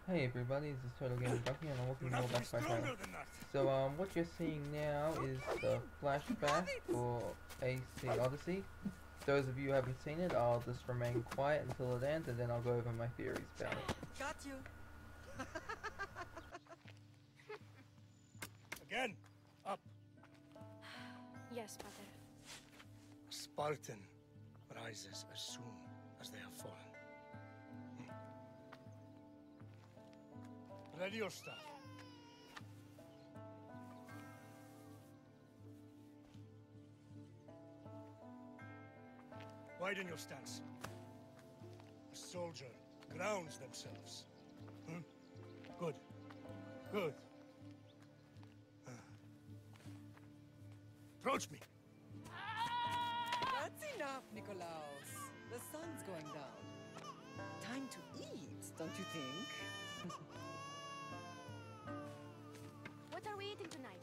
Hey everybody, this is TotalGamerJunkie and I'm welcome to more back to my channel. So what you're seeing now is the flashback for Odyssey. Those of you who haven't seen it, I'll just remain quiet until it ends and then I'll go over my theories about it. Got you. Again, up. Yes, Pater. A Spartan rises as soon as they have fallen. Ready your stuff. Widen your stance. A soldier grounds themselves. Good. Good. Approach me. That's enough, Nikolaos. The sun's going down. Time to eat, don't you think? What are we eating tonight?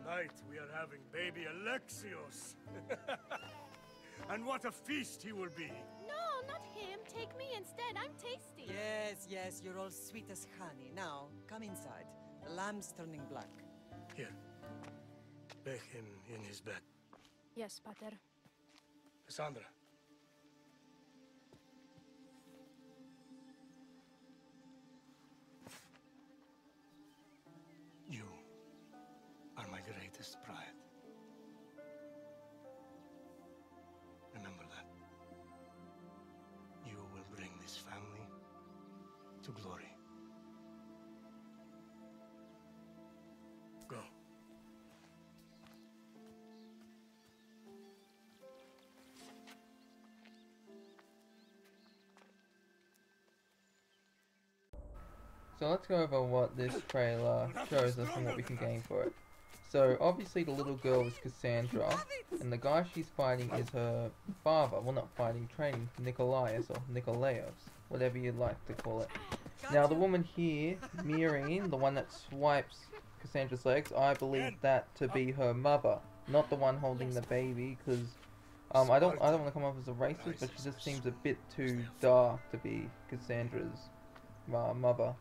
Tonight we are having baby Alexios. And what a feast he will be. No, not him. Take me instead. I'm tasty. Yes, you're all sweet as honey. Now, come inside. The lamb's turning black. Here. Lay him in his bed. Yes, Pater. Cassandra. You are my greatest pride. Remember that. You will bring this family to glory. Go. So let's go over what this trailer shows us and what we can gain for it. So obviously the little girl is Cassandra, and the guy she's fighting is her father. Well, not fighting, training, Nikolaos or Nikolaos, whatever you'd like to call it. Now the woman here, Myrene, the one that swipes Cassandra's legs, I believe that to be her mother, not the one holding the baby, because I don't want to come off as a racist, but she just seems a bit too dark to be Cassandra's mother.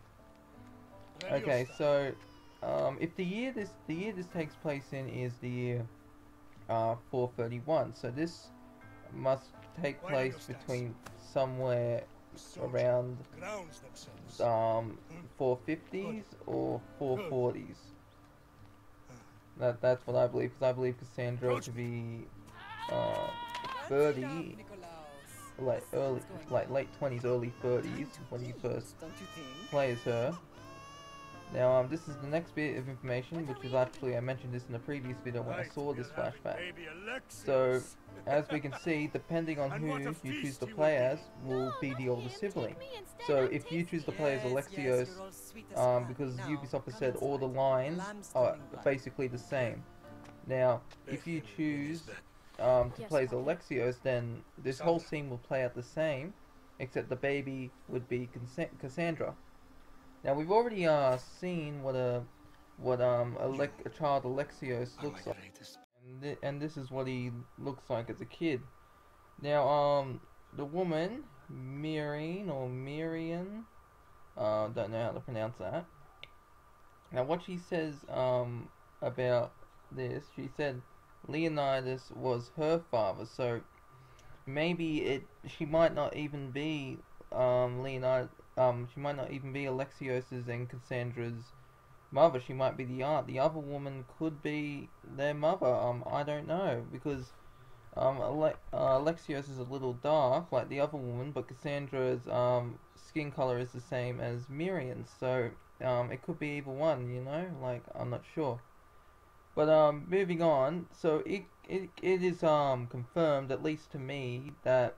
Okay, so if the year this takes place in is the year 431, so this must take place between somewhere around 450s or 440s. That's what I believe, because I believe Cassandra to be 30, like late 20s, early 30s when you first play as her. Now, this is the next bit of information, which is actually, I mentioned this in the previous video when I saw this flashback. So, as we can see, depending on who you choose to play as, will be the older sibling. So, if you choose to play as Alexios, because Ubisoft has said all the lines are basically the same. Now, if you choose to play as Alexios, then this whole scene will play out the same, except the baby would be Cassandra. Now we've already seen what a child Alexios looks like, and this is what he looks like as a kid. Now the woman Myrene or Mirian, don't know how to pronounce that. Now what she says about this, she said Leonidas was her father, so maybe she might not even be Leonidas. She might not even be Alexios's and Cassandra's mother. She might be the aunt. The other woman could be their mother. I don't know, because Alexios is a little dark like the other woman, but Cassandra's skin color is the same as Miriam's. So it could be either one. You know, like I'm not sure. But moving on. So it is confirmed, at least to me, that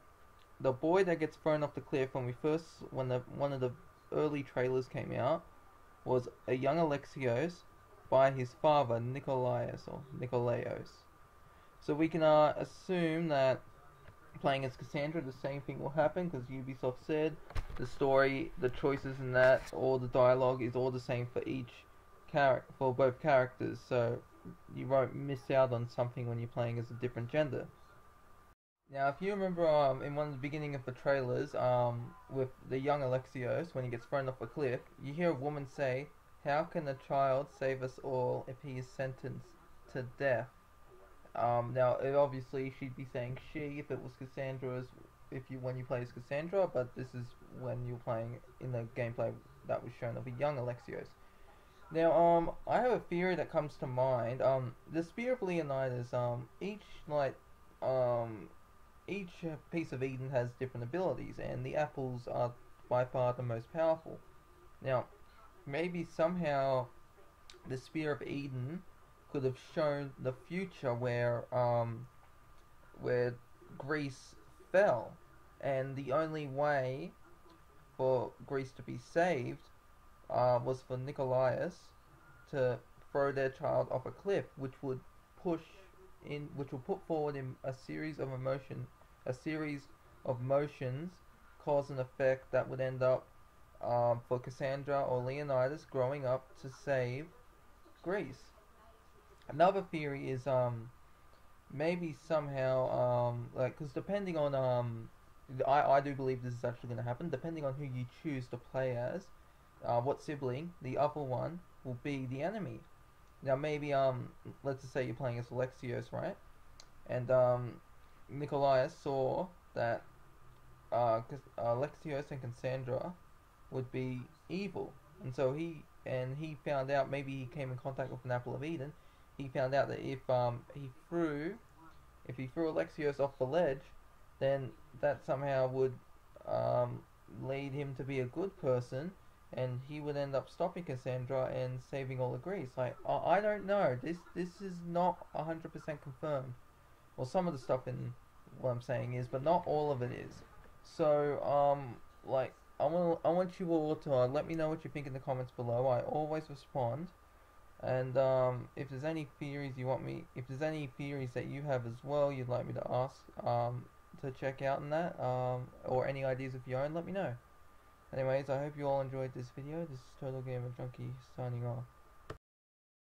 the boy that gets thrown off the cliff when one of the early trailers came out was a young Alexios by his father Nikolaos. So we can assume that playing as Cassandra, the same thing will happen, because Ubisoft said the story, the choices in that, all the dialogue is all the same for both characters. So you won't miss out on something when you're playing as a different gender. Now, if you remember, in one of the beginning of the trailers, with the young Alexios, when he gets thrown off a cliff, you hear a woman say, "How can a child save us all if he is sentenced to death?" Now, obviously, she'd be saying she if it was Cassandra's, when you play as Cassandra, but this is when you're playing in the gameplay that was shown of a young Alexios. Now, I have a theory that comes to mind. The Spear of Leonidas, each piece of Eden has different abilities, and the apples are by far the most powerful. Now, maybe somehow the Spear of Eden could have shown the future where Greece fell, and the only way for Greece to be saved was for Nicolaus to throw their child off a cliff, which would put forward in a series of motions, cause and effect that would end up for Cassandra or Leonidas growing up to save Greece. Another theory is maybe somehow because depending on I do believe this is actually going to happen. Depending on who you choose to play as, what sibling, the other one will be the enemy. Now maybe let's just say you're playing as Alexios, right? And Nicolaus saw that Alexios and Cassandra would be evil, and so he found out. Maybe he came in contact with an apple of Eden. He found out that if he threw Alexios off the ledge, then that somehow would lead him to be a good person, and he would end up stopping Cassandra and saving all of Greece. Like, I don't know. This is not 100% confirmed. Well, some of the stuff in what I'm saying is, but not all of it is. So, I want you all to let me know what you think in the comments below. I always respond. And if there's any theories if there's any theories that you have as well, you'd like me to ask to check out in that, or any ideas of your own, let me know. Anyways, I hope you all enjoyed this video. This is TotalGamerJunkie signing off.